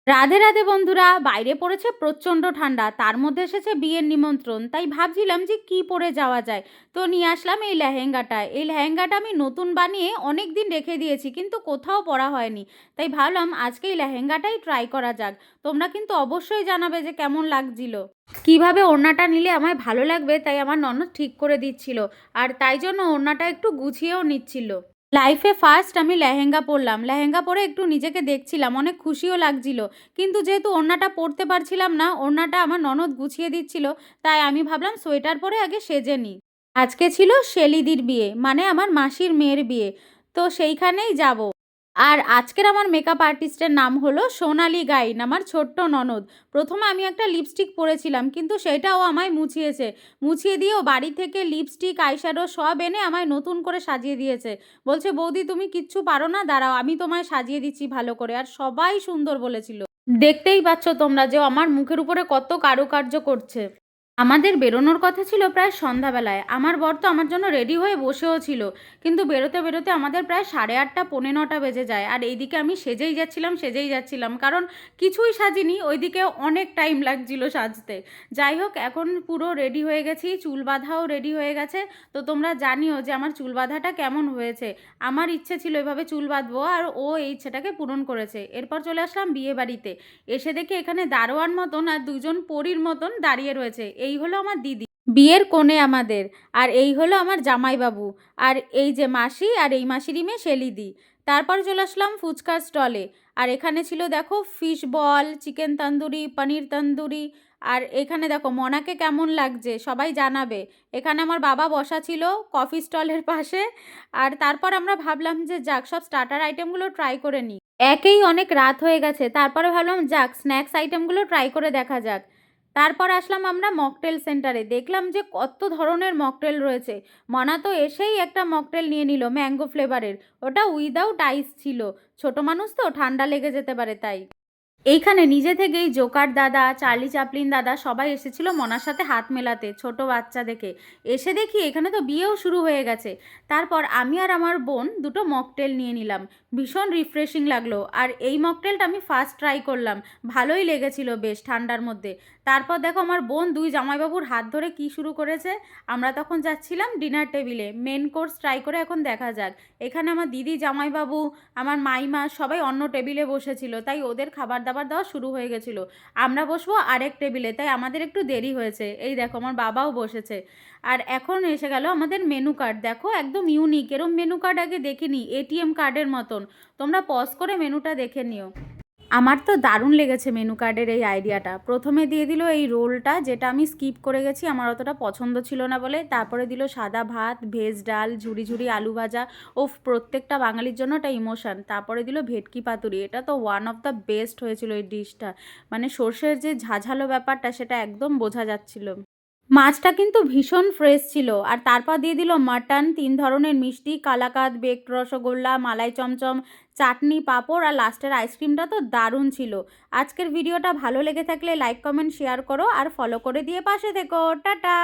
রাধে রাধে বন্ধুরা, বাইরে পড়েছে প্রচণ্ড ঠান্ডা, তার মধ্যে এসেছে বিয়ের নিমন্ত্রণ। তাই ভাবছিলাম যে কি পরে যাওয়া যায়। তো নিয়ে আসলাম এই লেহেঙ্গাটা। এই লেহেঙ্গাটা আমি নতুন বানিয়ে অনেক দিন রেখে দিয়েছি, কিন্তু কোথাও পরা হয়নি। তাই ভাবলাম আজকে এই লেহেঙ্গাটাই ট্রাই করা যাক। তোমরা কিন্তু অবশ্যই জানাবে যে কেমন লাগছিল, কিভাবে ওড়নাটা নিলে আমায় ভালো লাগবে। তাই আমার ননদ ঠিক করে দিচ্ছিল, আর তাই জন্য ওড়নাটা একটু গুছিয়েও নিচ্ছিল। লাইফে ফার্স্ট আমি লেহেঙ্গা পরলাম। লেহেঙ্গা পরে একটু নিজেকে দেখছিলাম, অনেক খুশিও লাগছিল। কিন্তু যেহেতু ওড়নাটা পরতে পারছিলাম না, ওড়নাটা আমার ননদ গুছিয়ে দিচ্ছিল, তাই আমি ভাবলাম সোয়েটার পরে আগে সেজে নিই। আজকে ছিল শেলিদির বিয়ে, মানে আমার মাসির মেয়ের বিয়ে। তো সেইখানেই যাব। আর আজকের আমার মেকআপ আর্টিস্টের নাম হলো সোনালি গাইন, আমার ছোট্ট ননদ। প্রথমে আমি একটা লিপস্টিক পরেছিলাম, কিন্তু সেটাও আমায় মুছিয়েছে। মুছিয়ে দিয়েও বাড়ি থেকে লিপস্টিক, আইশ্যাডো সব এনে আমায় নতুন করে সাজিয়ে দিয়েছে। বলছে, বৌদি তুমি কিচ্ছু পারো না, দাঁড়াও আমি তোমায় সাজিয়ে দিচ্ছি ভালো করে। আর সবাই সুন্দর বলেছিল। দেখতেই পাচ্ছ তোমরা যে আমার মুখের উপরে কত কারুকার্য করছে। আমাদের বেরোনোর কথা ছিল প্রায় সন্ধ্যাবেলায়। আমার বর তো আমার জন্য রেডি হয়ে বসেও ছিল, কিন্তু বেরোতে বেরোতে আমাদের প্রায় 8:30 পৌনে 9টা বেজে যায়। আর এইদিকে আমি সেজেই যাচ্ছিলাম, কারণ কিছুই সাজিনি, ওইদিকে অনেক টাইম লাগছিল সাজতে। যাই হোক, এখন পুরো রেডি হয়ে গেছি, চুল বাঁধাও রেডি হয়ে গেছে। তো তোমরা জানিও যে আমার চুল বাঁধাটা কেমন হয়েছে। আমার ইচ্ছে ছিল এভাবে চুল বাঁধবো, আর ও এই ইচ্ছেটাকে পূরণ করেছে। এরপর চলে আসলাম বিয়ে বাড়িতে। এসে দেখি এখানে দারোয়ান মতন আর দুজন পরীর মতন দাঁড়িয়ে রয়েছে। এই হলো আমার দিদি, বিয়ের কোণে আমাদের। আর এই হলো আমার জামাইবাবু। আর এই যে মাসি, আর এই মাসিরই মেয়ে শেলিদি। তারপর চলে আসলাম ফুচকার স্টলে। আর এখানে ছিল দেখো ফিশ বল, চিকেন তন্দুরি, পনির তন্দুরি। আর এখানে দেখো মনাকে কেমন লাগছে সবাই জানাবে। এখানে আমার বাবা বসা ছিল কফি স্টলের পাশে। আর তারপর আমরা ভাবলাম যে যাক, সব স্টার্টার আইটেমগুলো ট্রাই করে নিই। একেই অনেক রাত হয়ে গেছে, তারপরে ভাবলাম যাক স্ন্যাক্স আইটেমগুলো ট্রাই করে দেখা যাক। তারপর আসলাম আমরা মকটেল সেন্টারে, দেখলাম যে কত ধরনের মকটেল রয়েছে। মনা তো এসেই একটা মকটেল নিয়ে নিল ম্যাঙ্গো ফ্লেভারের। ওটা উইদাউট আইস ছিল। ছোট মানুষ তো, ঠান্ডা লেগে যেতে পারে তাই। এইখানে নিজে থেকেই জোকার দাদা, চার্লি চ্যাপলিন দাদা সবাই এসেছিল মনার সাথে হাত মেলাতে, ছোট বাচ্চা দেখে। এসে দেখি এখানে তো বিয়েও শুরু হয়ে গেছে। তারপর আমি আর আমার বোন দুটো মকটেল নিয়ে নিলাম। ভীষণ রিফ্রেশিং লাগলো। আর এই মকটেলটা আমি ফার্স্ট ট্রাই করলাম, ভালোই লেগেছিল বেশ ঠান্ডার মধ্যে। তারপর দেখো আমার বোন দুই জামাইবাবুর হাত ধরে কি শুরু করেছে। আমরা তখন যাচ্ছিলাম ডিনার টেবিলে, মেন কোর্স ট্রাই করে এখন দেখা যাক। এখানে আমার দিদি, জামাইবাবু, আমার মাইমা সবাই অন্য টেবিলে বসেছিল, তাই ওদের খাবার দাবার দেওয়া শুরু হয়ে গেছিলো। আমরা বসবো আরেক টেবিলে, তাই আমাদের একটু দেরি হয়েছে। এই দেখো আমার বাবাও বসেছে। আর এখন এসে গেল আমাদের মেনু কার্ড। দেখো একদম ইউনিক, এরম মেনু কার্ড আগে দেখিনি, এটিএম কার্ডের মতন। তোমরা পজ করে মেনুটা দেখে নিও। আমার তো দারুণ লেগেছে মেনু কার্ডের এই আইডিয়াটা। প্রথমে দিয়ে দিল এই রোলটা, যেটা আমি স্কিপ করে গেছি, আমার অতটা পছন্দ ছিল না বলে। তারপরে দিল সাদা ভাত, ভেজ ডাল, ঝুরি ঝুরি আলু ভাজা। ও প্রত্যেকটা বাঙালির জন্য একটা ইমোশন। তারপরে দিল ভেটকি পাতুরি। এটা তো ওয়ান অফ দ্য বেস্ট হয়েছিল এই ডিশটা। মানে সর্ষের যে ঝাঝালো ব্যাপারটা, সেটা একদম বোঝা যাচ্ছিল। মাছটা কিন্তু ভীষণ ফ্রেশ ছিল। আর তারপর দিয়ে দিল মাটন, 3 ধরনের মিষ্টি, কালাকাঁদ, বেকড রসগোল্লা, মালাই চমচম, চাটনি, পাঁপড়, আর লাস্টের আইসক্রিমটা তো দারুণ ছিল। আজকের ভিডিওটা ভালো লেগে থাকলে লাইক, কমেন্ট, শেয়ার করো, আর ফলো করে দিয়ে পাশে থেকো। টাটা।